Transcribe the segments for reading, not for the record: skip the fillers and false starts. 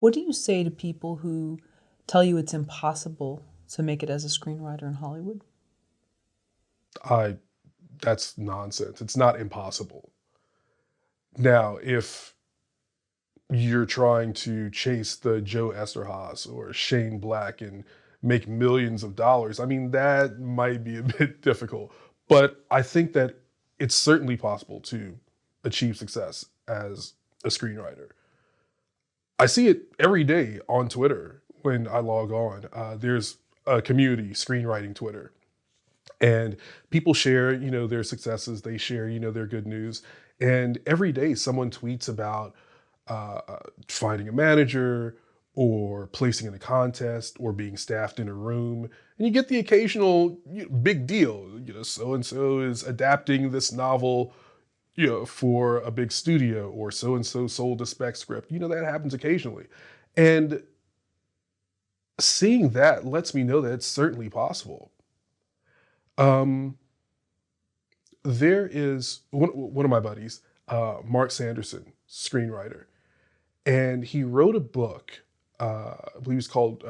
What do you say to people who tell you it's impossible to make it as a screenwriter in Hollywood? I That's nonsense. It's not impossible. Now, if you're trying to chase the Joe Esterhaas or Shane Black and make millions of dollars, I mean, that might be a bit difficult. But I think that it's certainly possible to achieve success as a screenwriter. I see it every day on Twitter when I log on. There's a community, screenwriting Twitter, and people share, their successes. They share, their good news. And every day someone tweets about finding a manager or placing in a contest or being staffed in a room. And you get the occasional big deal. So and so is adapting this novel, for a big studio, or so and so sold a spec script. That happens occasionally. And seeing that lets me know that it's certainly possible. Um, there is one of my buddies, Mark Sanderson, screenwriter, and he wrote a book. I believe it's called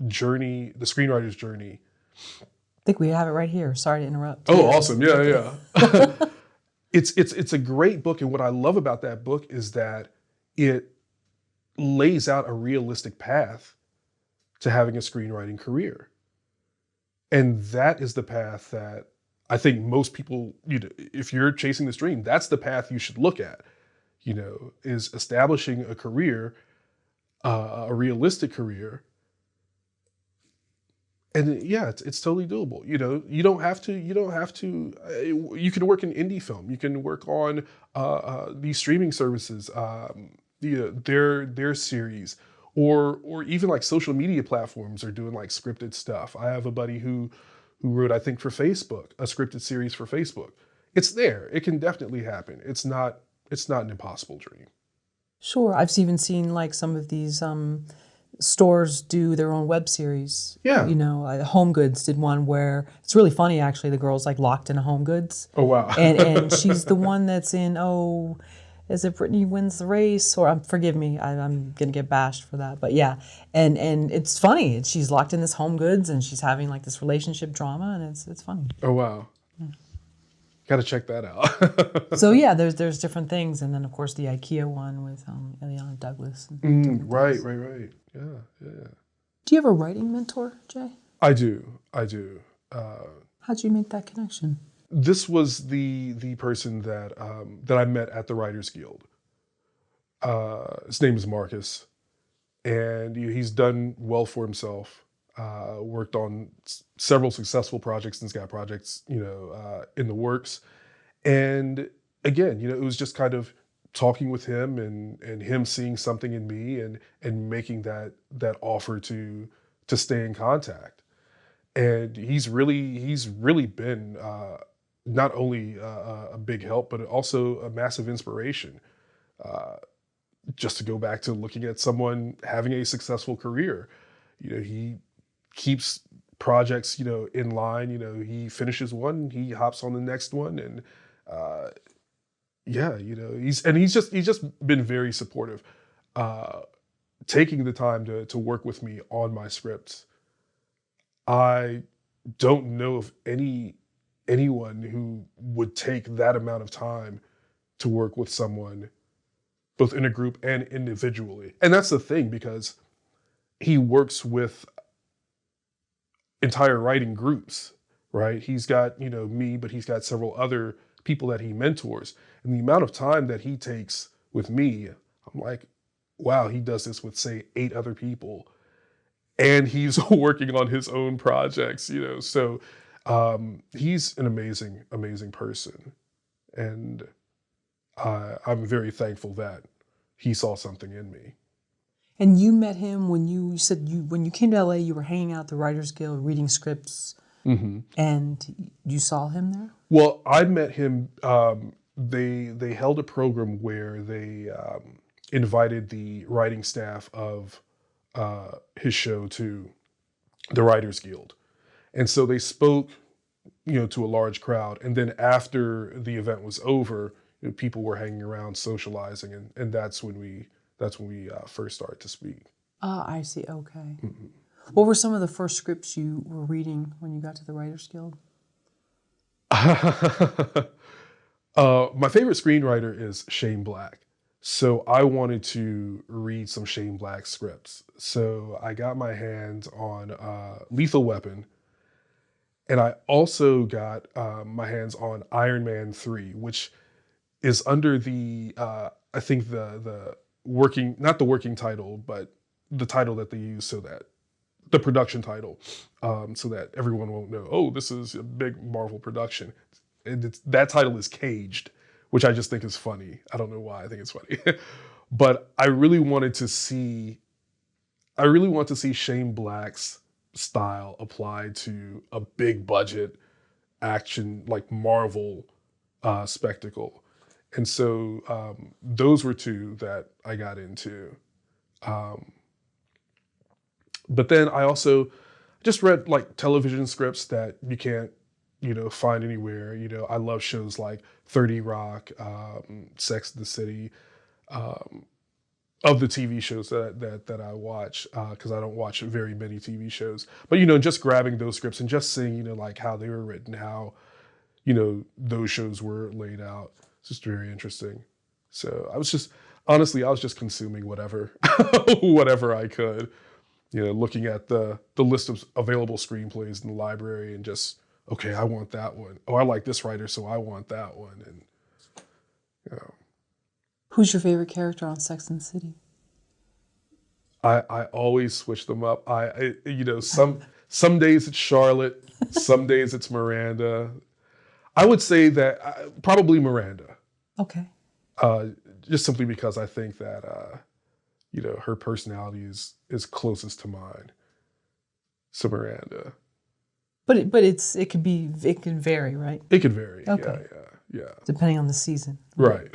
Journey, the Screenwriter's Journey. I think we have it right here. Sorry to interrupt. Oh, Yeah. awesome! Yeah, yeah. It's a great book, and what I love about that book is that it lays out a realistic path to having a screenwriting career, and that is the path that I think most people, if you're chasing this dream, that's the path you should look at. Is establishing a career, a realistic career. And yeah, it's totally doable. You can work in indie film. You can work on these streaming services, their series, or even like social media platforms are doing like scripted stuff. I have a buddy who wrote, I think, for Facebook, a scripted series for Facebook. It's there. It can definitely happen. It's not an impossible dream. Sure. I've even seen like some of these stores do their own web series. Yeah. Home Goods did one where it's really funny actually. The girl's like locked in a Home Goods. Oh wow. And she's the one that's in, is it Brittany Wins the Race? Or forgive me, I'm gonna get bashed for that. But yeah, and it's funny. She's locked in this Home Goods and she's having like this relationship drama, and it's funny. Oh wow. Got to check that out. So yeah, there's different things, and then of course the IKEA one with Ileana Douglas. And Right, things. right, right. Yeah, yeah. Do you have a writing mentor, Jay? I do. I do. How'd you make that connection? This was the person that I met at the Writers Guild. His name is Marcus, and he's done well for himself. Worked on several successful projects and he's got projects, in the works. And again, it was just kind of talking with him and him seeing something in me and making that offer to stay in contact. And he's really been not only a big help, but also a massive inspiration. Just to go back to looking at someone having a successful career, he keeps projects, in line. He finishes one, he hops on the next one, and yeah, he's just been very supportive, taking the time to work with me on my scripts. I don't know of anyone who would take that amount of time to work with someone, both in a group and individually. And that's the thing, because he works with entire writing groups, right? He's got, me, but he's got several other people that he mentors. And the amount of time that he takes with me, I'm like, wow, he does this with, say, 8 other people. And he's working on his own projects, So he's an amazing, amazing person. And I'm very thankful that he saw something in me. And you met him when you said when you came to LA, you were hanging out at the Writers Guild reading scripts, and you saw him there? Well, I met him. They held a program where they invited the writing staff of his show to the Writers Guild, and so they spoke, to a large crowd. And then after the event was over, people were hanging around, socializing, and That's when we first started to speak. Ah, I see. Okay. What were some of the first scripts you were reading when you got to the Writers Guild? My favorite screenwriter is Shane Black. So I wanted to read some Shane Black scripts. So I got my hands on Lethal Weapon, and I also got my hands on Iron Man 3, which is under the, I think the working, not the working title, but the title that they use so that, the production title, so that everyone won't know, oh, this is a big Marvel production. And that title is Caged, which I just think is funny. I don't know why I think it's funny. But I really want to see Shane Black's style applied to a big budget action, like Marvel spectacle. And so those were two that I got into. But then I also just read like television scripts that you can't, find anywhere. I love shows like 30 Rock, Sex and the City, of the TV shows that I watch, because I don't watch very many TV shows. But, just grabbing those scripts and just seeing, like how they were written, how, those shows were laid out. It's just very interesting. So I was just consuming whatever, whatever I could, looking at the list of available screenplays in the library and just, okay, I want that one. Oh, I like this writer, so I want that one. And, Who's your favorite character on Sex and the City? I always switch them up. Some days it's Charlotte, some days it's Miranda. I would say that probably Miranda. Okay. Just simply because I think that her personality is closest to mine. So Miranda. But it can vary, right? It could vary. Okay. Yeah. Depending on the season. Right.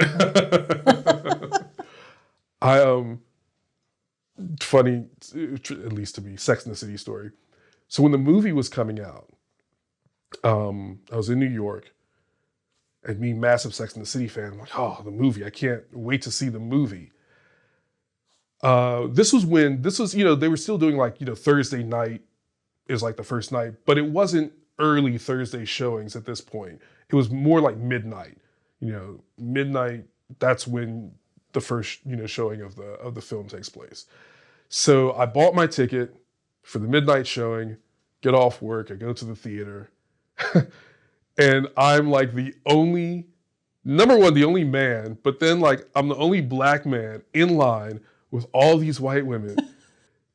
Funny, at least to me, Sex and the City story. So when the movie was coming out, I was in New York, and me, massive Sex and the City fan, I'm like, oh, the movie, I can't wait to see the movie. This was, they were still doing like, Thursday night is like the first night, but it wasn't early Thursday showings at this point. It was more like midnight. Midnight, that's when the first, showing of the film takes place. So I bought my ticket for the midnight showing, get off work, I go to the theater, and I'm like the only man, but then like I'm the only black man in line with all these white women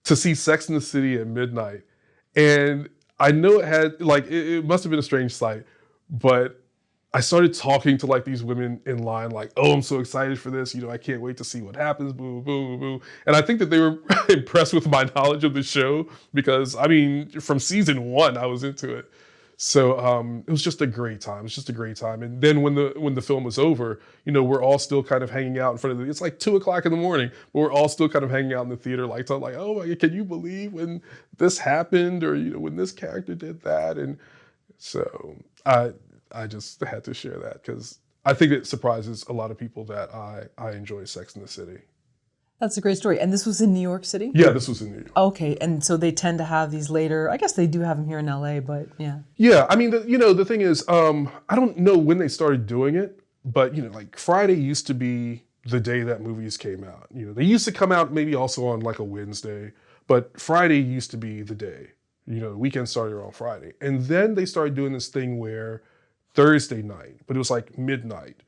to see Sex and the City at midnight. And I know it had it must have been a strange sight, but I started talking to like these women in line, like, oh, I'm so excited for this. I can't wait to see what happens, boo, boo, boo. And I think that they were impressed with my knowledge of the show because, from season 1, I was into it. So it was just a great time. It's just a great time. And then when the film was over, we're all still kind of hanging out in front of it's like 2:00 in the morning, but we're all still kind of hanging out in the theater, like talking like, oh my God, can you believe when this happened? Or, when this character did that? And so I just had to share that because I think it surprises a lot of people that I enjoy Sex and the City. That's a great story. And this was in New York City? Yeah, this was in New York. Okay, and so they tend to have these later, I guess they do have them here in LA, but yeah. Yeah, the thing is, I don't know when they started doing it, but, like Friday used to be the day that movies came out. They used to come out maybe also on like a Wednesday, but Friday used to be the day. The weekend started on Friday. And then they started doing this thing where Thursday night, but it was like midnight.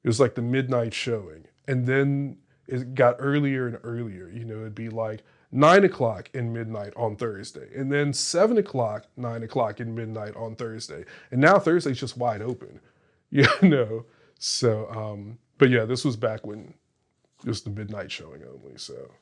It was like the midnight showing. And then it got earlier and earlier. It'd be like 9:00 in midnight on Thursday. And then 7:00, 9:00 in midnight on Thursday. And now Thursday's just wide open. So, but yeah, this was back when it was the midnight showing only, so.